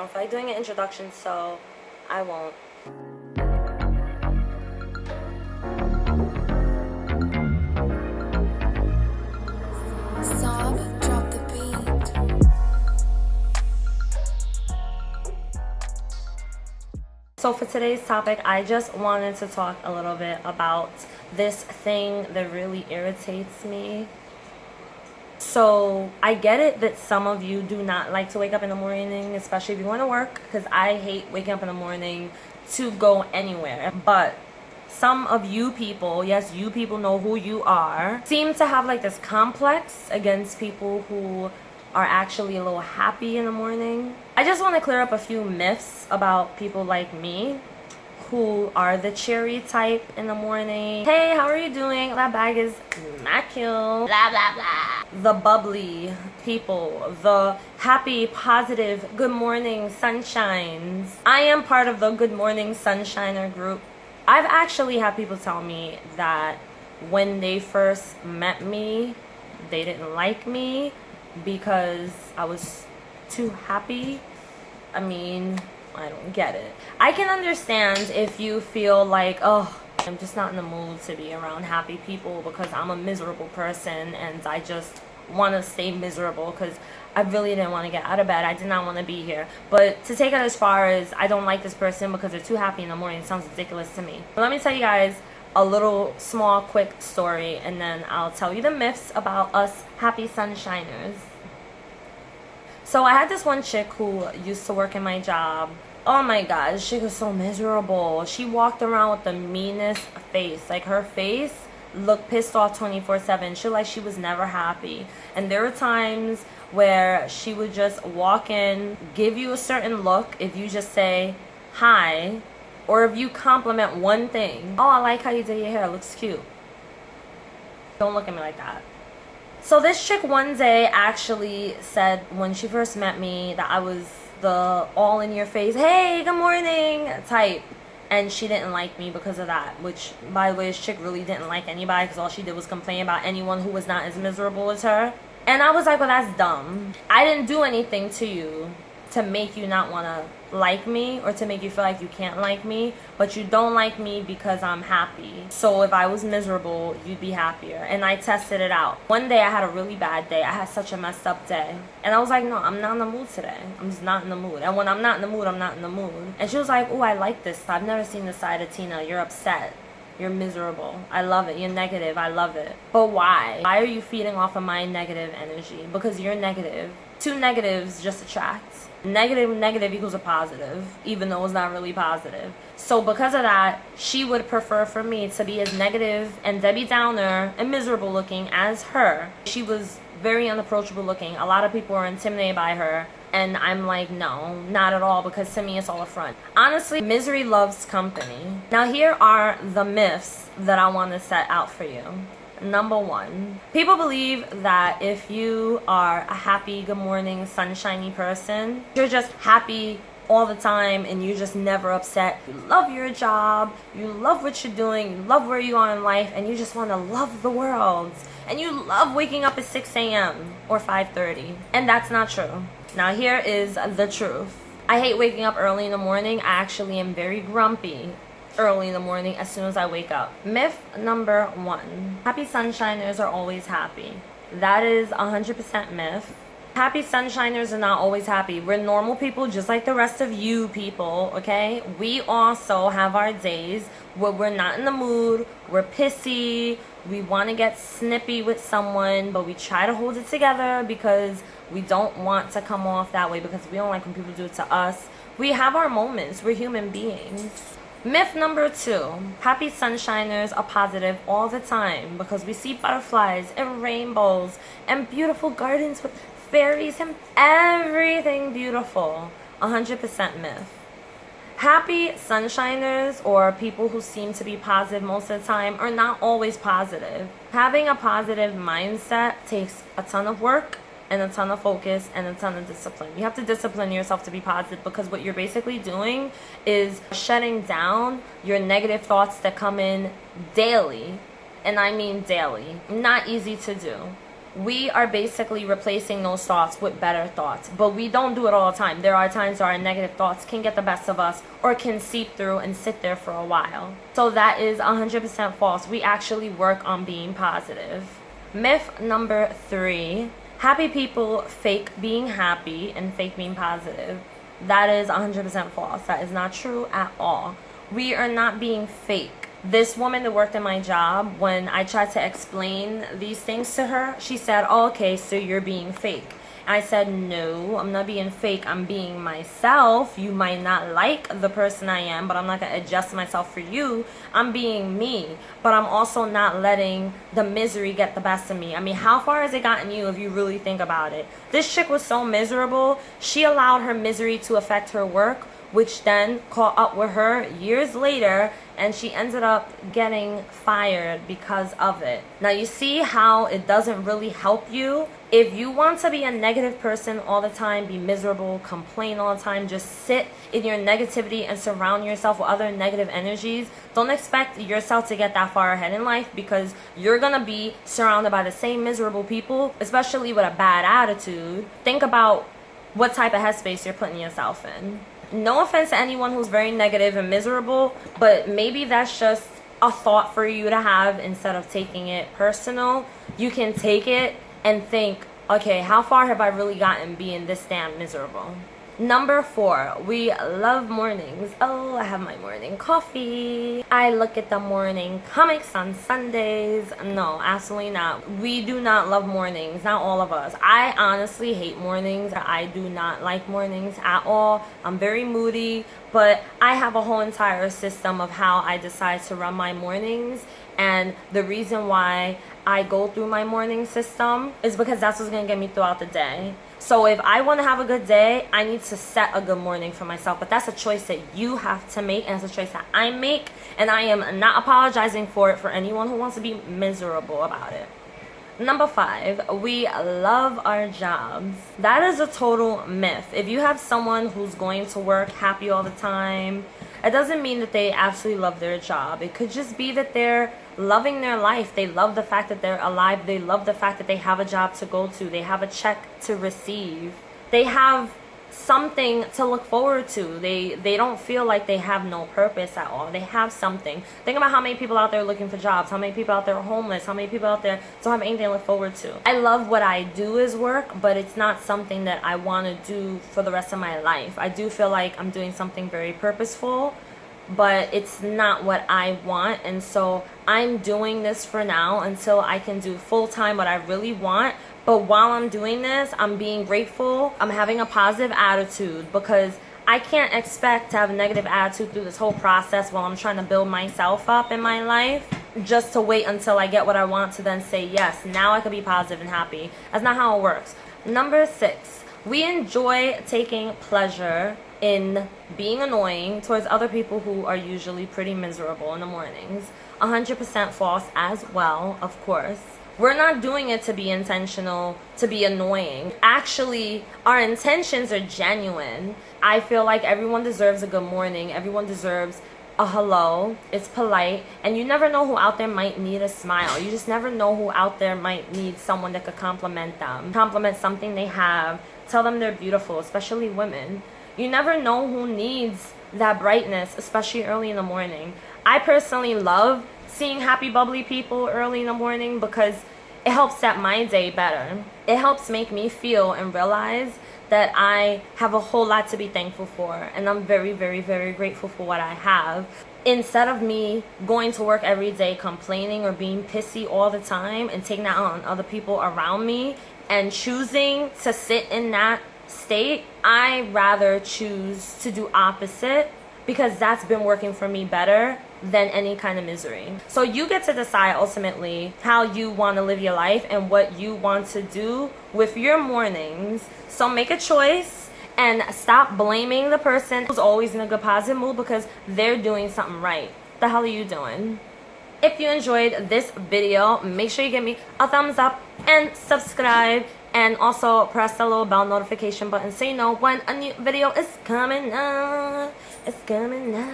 don't feel like doing an introduction, so I won't. Drop the beat. So for today's topic, I just wanted to talk a little bit about this thing that really irritates me. So I get it that some of you do not like to wake up in the morning, especially if you want to work, because I hate waking up in the morning to go anywhere. But some of you people, yes, you people know who you are, seem to have like this complex against people who are actually a little happy in the morning. I just want to clear up a few myths about people like me who are the cheery type in the morning. Hey, how are you doing? That bag is immaculate. Blah, blah, blah. The bubbly people, the happy, positive, good morning sunshines. I am part of the good morning sunshiner group. I've actually had people tell me that when they first met me, they didn't like me because I was too happy. I mean, I don't get it. I can understand if you feel like, oh, I'm just not in the mood to be around happy people because I'm a miserable person and I just want to stay miserable because I really didn't want to get out of bed. I did not want to be here. But to take it as far as I don't like this person because they're too happy in the morning sounds ridiculous to me. But let me tell you guys a little small quick story and then I'll tell you the myths about us happy sunshiners. So I had this one chick who used to work in my job. Oh my god, she was so miserable. She walked around with the meanest face. Like her face looked pissed off 24/7. She like she was never happy. And there were times where she would just walk in, give you a certain look if you just say hi, or if you compliment one thing. Oh, I like how you did your hair, it looks cute. Don't look at me like that. So this chick one day actually said when she first met me that I was the all in your face, hey, good morning type. And she didn't like me because of that, which, by the way, this chick really didn't like anybody because all she did was complain about anyone who was not as miserable as her. And I was like, well, that's dumb. I didn't do anything to you to make you not want to like me or to make you feel like you can't like me, but you don't like me because I'm happy. So if I was miserable, you'd be happier. And I tested it out. One day I had a really bad day. I had such a messed up day. And I was like, no, I'm not in the mood today. I'm just not in the mood. And when I'm not in the mood, I'm not in the mood. And she was like, oh, I like this. I've never seen this side of Tina. You're upset. You're miserable. I love it. You're negative. I love it. But why? Why are you feeding off of my negative energy? Because you're negative. Two negatives just attract. Negative equals a positive, even though it's not really positive. So because of that, she would prefer for me to be as negative and Debbie Downer and miserable looking as her. She was very unapproachable looking. A lot of people were intimidated by her. And I'm like, no, not at all, because to me it's all a front. Honestly, misery loves company. Now here are the myths that I want to set out for you. Number one, people believe that if you are a happy, good morning, sunshiny person, you're just happy all the time and you're just never upset. You love your job, you love what you're doing, you love where you are in life, and you just want to love the world. And you love waking up at 6 a.m. or 5:30. And that's not true. Now here is the truth. I hate waking up early in the morning. I actually am very grumpy early in the morning as soon as I wake up. Myth number one. Happy sunshiners are always happy. That is 100% myth. Happy sunshiners are not always happy. We're normal people just like the rest of you people, okay? We also have our days where we're not in the mood, we're pissy, we want to get snippy with someone, but we try to hold it together because we don't want to come off that way because we don't like when people do it to us. We have our moments. We're human beings. Myth number two, happy sunshiners are positive all the time because we see butterflies and rainbows and beautiful gardens with fairies and everything beautiful. 100% myth. Happy sunshiners or people who seem to be positive most of the time are not always positive. Having a positive mindset takes a ton of work and a ton of focus and a ton of discipline. You have to discipline yourself to be positive because what you're basically doing is shutting down your negative thoughts that come in daily. And I mean daily. Not easy to do. we are basically replacing those thoughts with better thoughts. But we don't do it all the time. There are times where our negative thoughts can get the best of us or can seep through and sit there for a while. So that is 100% false. We actually work on being positive. Myth number 3. Happy people fake being happy and fake being positive. That is 100% false. That is not true at all. We are not being fake. This woman that worked in my job, when I tried to explain these things to her, she said, oh, okay, so you're being fake. And I said, no, I'm not being fake. I'm being myself. You might not like the person I am, but I'm not going to adjust myself for you. I'm being me, but I'm also not letting the misery get the best of me. I mean, how far has it gotten you if you really think about it? This chick was so miserable. She allowed her misery to affect her work, which then caught up with her years later, and she ended up getting fired because of it. Now you see how it doesn't really help you? If you want to be a negative person all the time, be miserable, complain all the time, just sit in your negativity and surround yourself with other negative energies, don't expect yourself to get that far ahead in life, because you're gonna be surrounded by the same miserable people, especially with a bad attitude. Think about what type of headspace you're putting yourself in. No offense to anyone who's very negative and miserable, but maybe that's just a thought for you to have instead of taking it personal. You can take it and think, okay, how far have I really gotten being this damn miserable? Number 4, we love mornings. Oh, I have my morning coffee. I look at the morning comics on Sundays. No, absolutely not. We do not love mornings, not all of us. I honestly hate mornings. I do not like mornings at all. I'm very moody, but I have a whole entire system of how I decide to run my mornings. And the reason why I go through my morning system is because that's what's going to get me throughout the day. So if I want to have a good day, I need to set a good morning for myself. But that's a choice that you have to make, and it's a choice that I make. And I am not apologizing for it for anyone who wants to be miserable about it. Number 5, we love our jobs. That is a total myth. If you have someone who's going to work happy all the time, it doesn't mean that they absolutely love their job. It could just be that they're loving their life. They love the fact that they're alive. They love the fact that they have a job to go to. They have a check to receive. They have something to look forward to. They don't feel like they have no purpose at all. They have something. Think about how many people out there looking for jobs, how many people out there are homeless, how many people out there don't have anything to look forward to. I love what I do as work, but it's not something that I want to do for the rest of my life. I do feel like I'm doing something very purposeful, but it's not what I want, and so I'm doing this for now until I can do full-time what I really want. But while I'm doing this, I'm being grateful. I'm having a positive attitude, because I can't expect to have a negative attitude through this whole process while I'm trying to build myself up in my life, just to wait until I get what I want to then say, yes, now I can be positive and happy. That's not how it works. Number 6, we enjoy taking pleasure in being annoying towards other people who are usually pretty miserable in the mornings. 100% false as well, of course. We're not doing it to be intentional, to be annoying. Actually, our intentions are genuine. I feel like everyone deserves a good morning. Everyone deserves a hello. It's polite. And you never know who out there might need a smile. You just never know who out there might need someone that could compliment them. Compliment something they have. Tell them they're beautiful, especially women. You never know who needs that brightness, especially early in the morning. I personally love seeing happy, bubbly people early in the morning, because it helps set my day better. It helps make me feel and realize that I have a whole lot to be thankful for, and I'm very, very, very grateful for what I have. Instead of me going to work every day complaining or being pissy all the time and taking that on other people around me and choosing to sit in that state, I rather choose to do opposite, because that's been working for me better than any kind of misery. So you get to decide ultimately how you want to live your life and what you want to do with your mornings. So make a choice and stop blaming the person who's always in a good positive mood because they're doing something right. What the hell are you doing? If you enjoyed this video, make sure you give me a thumbs up and subscribe, and also press the little bell notification button so you know when a new video is coming up. It's coming up.